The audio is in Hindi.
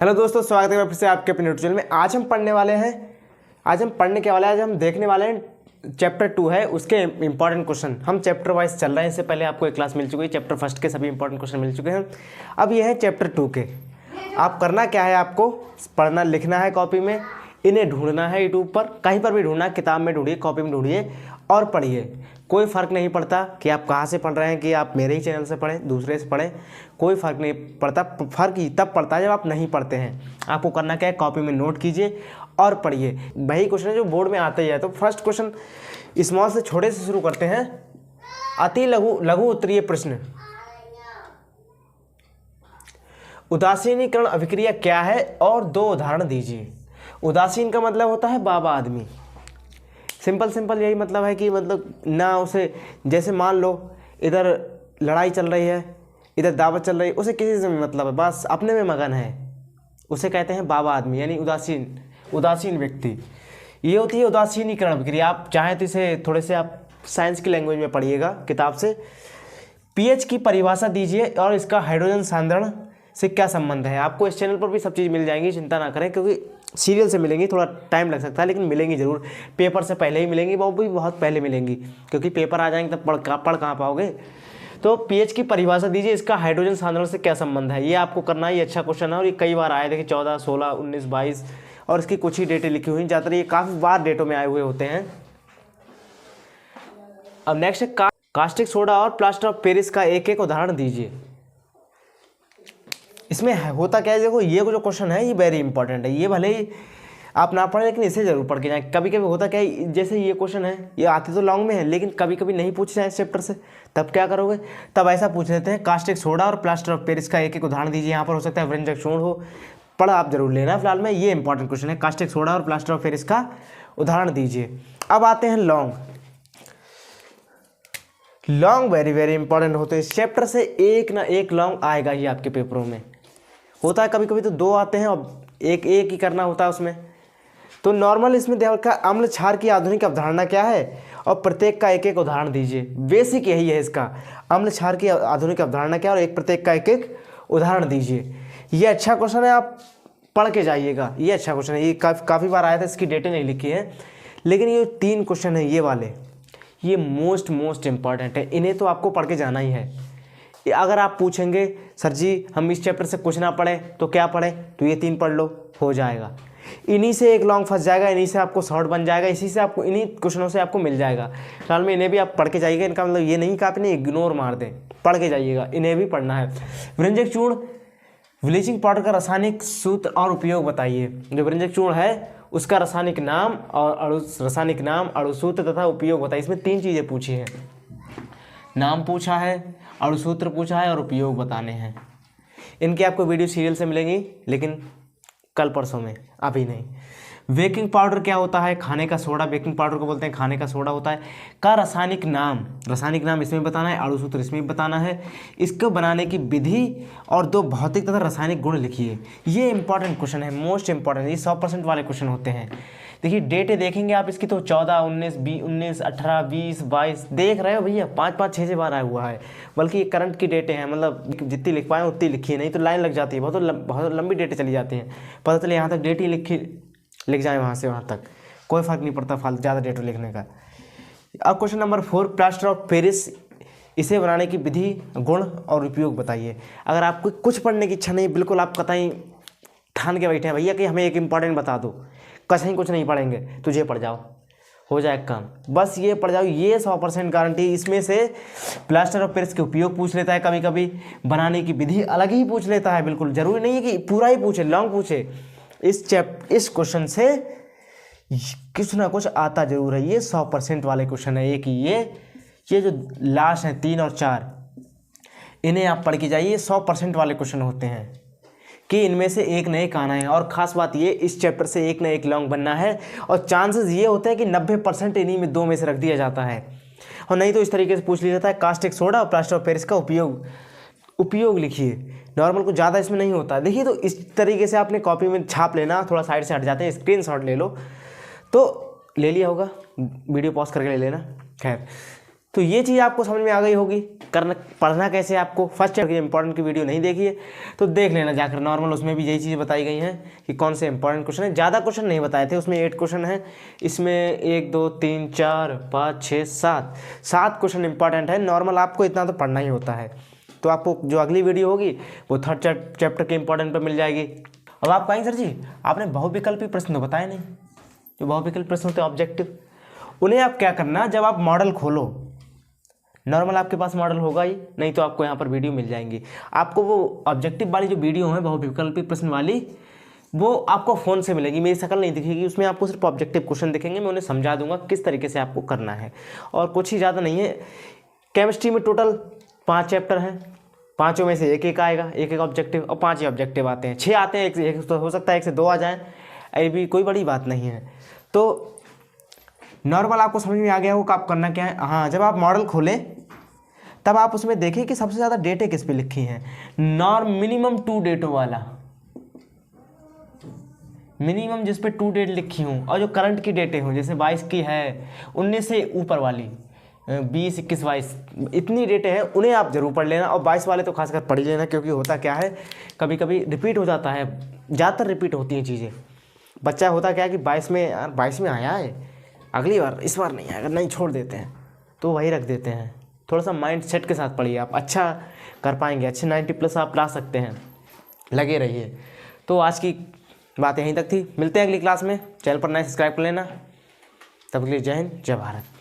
हेलो दोस्तों, स्वागत है फिर से आपके अपने यूट्यूब चैनल में। आज हम पढ़ने के वाले हैं आज हम देखने वाले हैं चैप्टर 2 है, उसके इंपॉर्टेंट क्वेश्चन। हम चैप्टर वाइज चल रहे हैं। इससे पहले आपको एक क्लास मिल चुकी है, चैप्टर फर्स्ट के सभी इंपॉर्टेंट क्वेश्चन मिल चुके हैं। अब ये है चैप्टर 2 के। आप करना क्या है, आपको पढ़ना लिखना है कॉपी में, इन्हें ढूंढना है यूट्यूब पर, कहीं पर भी ढूंढना, किताब में ढूंढिए, कॉपी में ढूंढिए और पढ़िए। कोई फ़र्क नहीं पड़ता कि आप कहाँ से पढ़ रहे हैं, कि आप मेरे ही चैनल से पढ़ें, दूसरे से पढ़ें, कोई फ़र्क नहीं पड़ता। फ़र्क तब पड़ता है जब आप नहीं पढ़ते हैं। आपको करना क्या है, कॉपी में नोट कीजिए और पढ़िए। वही क्वेश्चन है जो बोर्ड में आते ही है। तो फर्स्ट क्वेश्चन स्मॉल से, छोटे से शुरू करते हैं। अति लघु उत्तरीय प्रश्न। उदासीनीकरण अभिक्रिया क्या है और दो उदाहरण दीजिए। उदासीन का मतलब होता है बाबा आदमी। सिंपल यही मतलब है कि मतलब ना उसे, जैसे मान लो इधर लड़ाई चल रही है, इधर दावत चल रही है, उसे किसी से मतलब है, बस अपने में मगन है, उसे कहते हैं बाबा आदमी, यानी उदासीन व्यक्ति। ये होती है उदासीनीकरण अभिक्रिया। आप चाहें तो इसे थोड़े से आप साइंस की लैंग्वेज में पढ़िएगा किताब से। पीएच की परिभाषा दीजिए और इसका हाइड्रोजन सांद्रण से क्या संबंध है। आपको इस चैनल पर भी सब चीज़ मिल जाएंगी, चिंता ना करें, क्योंकि सीरियल से मिलेंगी, थोड़ा टाइम लग सकता है लेकिन मिलेंगी ज़रूर। पेपर से पहले ही मिलेंगी, वो भी बहुत पहले मिलेंगी, क्योंकि पेपर आ जाएंगे तब पढ़ कहाँ पाओगे। तो पीएच की परिभाषा दीजिए, इसका हाइड्रोजन सांद्रण से क्या संबंध है। ये आपको करना है, ये अच्छा क्वेश्चन है और ये कई बार आया। देखिए 14, 16, 19, 22 और इसकी कुछ ही डेटें लिखी हुई, ज़्यादातर ये काफ़ी बार डेटों में आए हुए होते हैं। अब नेक्स्ट है कास्टिक सोडा और प्लास्टर ऑफ पेरिस का एक एक उदाहरण दीजिए। इसमें होता क्या है, देखो ये जो क्वेश्चन है ये वेरी इंपॉर्टेंट है। ये भले ही आप ना पढ़ें लेकिन इसे जरूर पढ़ के जाएं। कभी कभी होता क्या है, जैसे ये क्वेश्चन है, ये आते तो लॉन्ग में है लेकिन कभी कभी नहीं पूछ जाए इस चैप्टर से, तब क्या करोगे, तब ऐसा पूछ लेते हैं कास्टिक सोडा और प्लास्टर ऑफ पेरिस का एक एक उदाहरण दीजिए। यहाँ पर हो सकता है व्यंजक चूर्ण हो, पढ़ आप जरूर लेना। फिलहाल में ये इंपॉर्टेंट क्वेश्चन है, कास्टिक सोडा और प्लास्टर ऑफ पेरिस का उदाहरण दीजिए। अब आते हैं लॉन्ग वेरी इंपॉर्टेंट होते हैं इस चैप्टर से। एक ना एक लॉन्ग आएगा ही आपके पेपरों में। होता है कभी कभी तो 2 आते हैं और एक ही करना होता है उसमें। तो नॉर्मल इसमें देखा अम्ल क्षार की आधुनिक अवधारणा क्या है और प्रत्येक का एक एक उदाहरण दीजिए। बेसिक यही है इसका, अम्ल क्षार की आधुनिक अवधारणा क्या और एक प्रत्येक का एक एक उदाहरण दीजिए। ये अच्छा क्वेश्चन है, आप पढ़ के जाइएगा। ये अच्छा क्वेश्चन है, ये काफ़ी बार आया था, इसकी डेटें नहीं लिखी है लेकिन ये 3 क्वेश्चन है ये वाले, ये मोस्ट इंपॉर्टेंट है। इन्हें तो आपको पढ़ के जाना ही है। अगर आप पूछेंगे सर जी हम इस चैप्टर से कुछ ना पढ़ें तो क्या पढ़ें, तो ये 3 पढ़ लो, हो जाएगा। इन्हीं से एक लॉन्ग फंस जाएगा, इन्हीं से आपको शॉर्ट बन जाएगा, इसी से आपको, इन्हीं क्वेश्चनों से आपको मिल जाएगा। फिलहाल में इन्हें भी आप पढ़ के जाइएगा। इनका मतलब ये नहीं कि आप इन्हें इग्नोर मार दें, पढ़ के जाइएगा, इन्हें भी पढ़ना है। व्यंजक चूर्ण, ब्लीचिंग पाउडर का रासायनिक सूत्र और उपयोग बताइए। जो व्यंजक चूर्ण है उसका रासायनिक नाम और अणुसूत्र तथा उपयोग बताइए। इसमें 3 चीज़ें पूछी हैं, नाम पूछा है, अणुसूत्र पूछा है और उपयोग बताने हैं। इनके आपको वीडियो सीरियल से मिलेंगी लेकिन कल परसों में, अभी नहीं। बेकिंग पाउडर क्या होता है, खाने का सोडा, बेकिंग पाउडर को बोलते हैं, खाने का सोडा होता है। का रासायनिक नाम इसमें बताना है, अणुसूत्र इसमें बताना है, इसको बनाने की विधि और 2 भौतिक तथा रासायनिक गुण लिखिए। ये इंपॉर्टेंट क्वेश्चन है, मोस्ट इंपॉर्टेंट। ये 100% वाले क्वेश्चन होते हैं। देखिए डेटें देखेंगे आप इसकी तो 14, 19, 18, 20, 22 देख रहे हो भैया, 5 6 बार आया हुआ है। बल्कि ये करंट की डेटें हैं, मतलब जितनी लिख पाए उतनी लिखिए, नहीं तो लाइन लग जाती है, बहुत लंबी डेटें चली जाती हैं। पता चले यहाँ तक डेट ही लिख जाए, वहाँ से वहाँ तक कोई फ़र्क नहीं पड़ता फालतू ज़्यादा डेटा लिखने का। अब question number 4, plaster of Paris, इसे बनाने की विधि, गुण और उपयोग बताइए। अगर आपको कुछ पढ़ने की इच्छा नहीं, बिल्कुल आप कतई ठान के बैठे हैं भैया कि हमें एक इंपॉर्टेंट बता दो, कहीं कुछ नहीं पढ़ेंगे, तुझे पढ़ जाओ, हो जाए काम, बस ये पढ़ जाओ, ये 100% गारंटी। इसमें से प्लास्टर ऑफ पेरिस के उपयोग पूछ लेता है, कभी कभी बनाने की विधि अलग ही पूछ लेता है। बिल्कुल ज़रूरी नहीं है कि पूरा ही पूछे, लॉन्ग पूछे। इस क्वेश्चन से कुछ ना कुछ आता जरूर है। ये 100% वाले क्वेश्चन है। एक ये जो लास्ट हैं 3 और 4, इन्हें आप पढ़ के जाइए। 100% वाले क्वेश्चन होते हैं कि इनमें से एक न एक आना है। और ख़ास बात ये, इस चैप्टर से एक न एक लॉन्ग बनना है और चांसेस ये होते हैं कि 90% इन्हीं में 2 में से रख दिया जाता है, और नहीं तो इस तरीके से पूछ लिया जाता है कास्टिक सोडा और प्लास्टर ऑफ पेरिस का उपयोग लिखिए। नॉर्मल कुछ ज़्यादा इसमें नहीं होता। देखिए तो इस तरीके से आपने कॉपी में छाप लेना, थोड़ा साइड से हट जाते हैं, स्क्रीनशॉट ले लो, तो ले लिया होगा, वीडियो पॉज करके ले लेना। खैर तो ये चीज़ आपको समझ में आ गई होगी। करना पढ़ना कैसे आपको, फर्स्ट चैप्टर की इंपॉर्टेंट की वीडियो नहीं देखी है तो देख लेना जाकर, नॉर्मल उसमें भी यही चीज़ बताई गई हैं कि कौन से इंपॉर्टेंट क्वेश्चन है। ज़्यादा क्वेश्चन नहीं बताए थे उसमें, 8 क्वेश्चन हैं इसमें, 1 2 3 4 5 6 7 क्वेश्चन इंपॉर्टेंट है। नॉर्मल आपको इतना तो पढ़ना ही होता है। तो आपको जो अगली वीडियो होगी वो थर्ड चैप्टर के इंपॉर्टेंट पर मिल जाएगी। अब आप कहेंगे सर जी आपने बहुविकल्पी प्रश्न तो बताए नहीं, जो बहुविकल्पी प्रश्न होते हैं ऑब्जेक्टिव, उन्हें आप क्या करना, जब आप मॉडल खोलो, नॉर्मल आपके पास मॉडल होगा ही, नहीं तो आपको यहाँ पर वीडियो मिल जाएंगी। आपको वो ऑब्जेक्टिव वाली जो वीडियो है बहुविकल्पी प्रश्न वाली, वो आपको फ़ोन से मिलेगी, मेरी शक्ल नहीं दिखेगी उसमें, आपको सिर्फ ऑब्जेक्टिव क्वेश्चन दिखेंगे। मैं उन्हें समझा दूंगा किस तरीके से आपको करना है, और कुछ ही ज़्यादा नहीं है। केमिस्ट्री में टोटल 5 चैप्टर हैं, 5 में से एक एक आएगा, एक एक ऑब्जेक्टिव, और 5 ही ऑब्जेक्टिव आते हैं। 6 आते हैं, एक तो हो सकता है 1 से 2 आ जाएँ, ये भी कोई बड़ी बात नहीं है। तो नॉर्मल आपको समझ में आ गया होगा आप करना क्या है। हाँ, जब आप मॉडल खोलें तब आप उसमें देखें कि सबसे ज़्यादा डेटे किस पे लिखी हैं। मिनिमम 2 डेटों वाला, मिनिमम जिस पे 2 डेट लिखी हूँ, और जो करंट की डेटें हों, जैसे 22 की है, 19 से ऊपर वाली 20 21 22 इतनी डेटें हैं, उन्हें आप जरूर पढ़ लेना। और 22 वाले तो खासकर पढ़ ही लेना, क्योंकि होता क्या है कभी कभी रिपीट हो जाता है, ज़्यादातर रिपीट होती हैं चीज़ें। बच्चा होता क्या है कि 22 में, यार 22 में आया है, अगली बार, इस बार नहीं आएगा, नहीं छोड़ देते हैं, तो वही रख देते हैं। थोड़ा सा माइंड सेट के साथ पढ़िए, आप अच्छा कर पाएंगे, अच्छे 90+ आप ला सकते हैं, लगे रहिए। तो आज की बात यहीं तक थी, मिलते हैं अगली क्लास में। चैनल पर नए सब्सक्राइब कर लेना। तब के लिए जय हिंद, जय भारत।